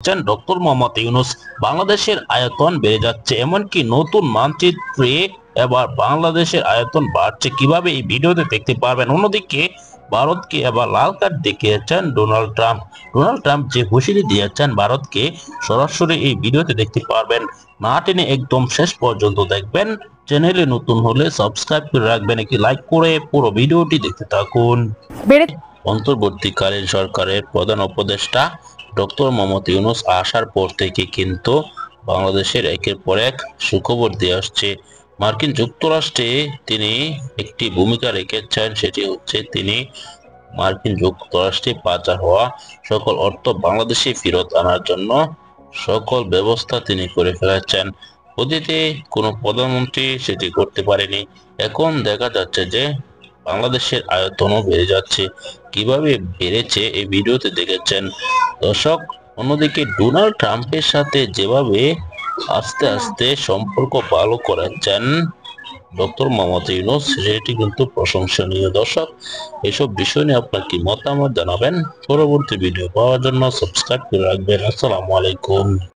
Doctor Mohammad Yunus. বাংলাদেশের আয়তন বেড়ে যাচ্ছে, এমনকি নতুন মানচিত্রে এবার বাংলাদেশের আয়তন বাড়ছে কিভাবে এই ভিডিওতে দেখতে পারবেন। অন্যদিকে ভারতকে এবার লাল কার্ড দেখিয়েছেন ডোনাল্ড ট্রাম্প। ডোনাল্ড ট্রাম্প যে হুঁশিয়ারি দিয়েছেন ভারতকে, সরাসরি এই ভিডিওতে দেখতে পারবেন। না টেনে একদম শেষ পর্যন্ত দেখবেন। চ্যানেলে নতুন হলে সাবস্ক্রাইব করে রাখবেন, একটি লাইক করে পুরো ভিডিওটি দেখতে থাকুন। অন্তর্বর্তীকালীন সরকারের প্রধান উপদেষ্টা ডক্টর মোহাম্মদ ইউনূস আসার পর থেকে কিন্তু বাংলাদেশের একের পর এক সুখবর দিয়ে আসছে। মার্কিন যুক্তরাষ্ট্রে তিনি একটি ভূমিকা রেখেছেন, সেটি হচ্ছে তিনি মার্কিন যুক্তরাষ্ট্রে পাচার হওয়া সকল অর্থ বাংলাদেশে ফেরত আনার জন্য সকল ব্যবস্থা তিনি করে ফেলেছেন। অতীতে কোনো প্রধানমন্ত্রী সেটি করতে পারেনি। এখন দেখা যাচ্ছে যে বাংলাদেশের আয়তনও বেড়ে যাচ্ছে। কিভাবে বেড়েছে এই ভিডিওতে দেখেছেন দর্শক। অন্যদিকে ডোনাল্ড ট্রাম্পের সাথে যেভাবে আস্তে আস্তে সম্পর্ক ভালো করেছেন ডক্টর মোহাম্মদ ইউনূস, সেটি কিন্তু প্রশংসনীয়। দর্শক, এসব বিষয় নিয়ে আপনার কি মতামত জানাবেন। পরবর্তী ভিডিও পাওয়ার জন্য সাবস্ক্রাইব করে রাখবেন। আসসালামু আলাইকুম।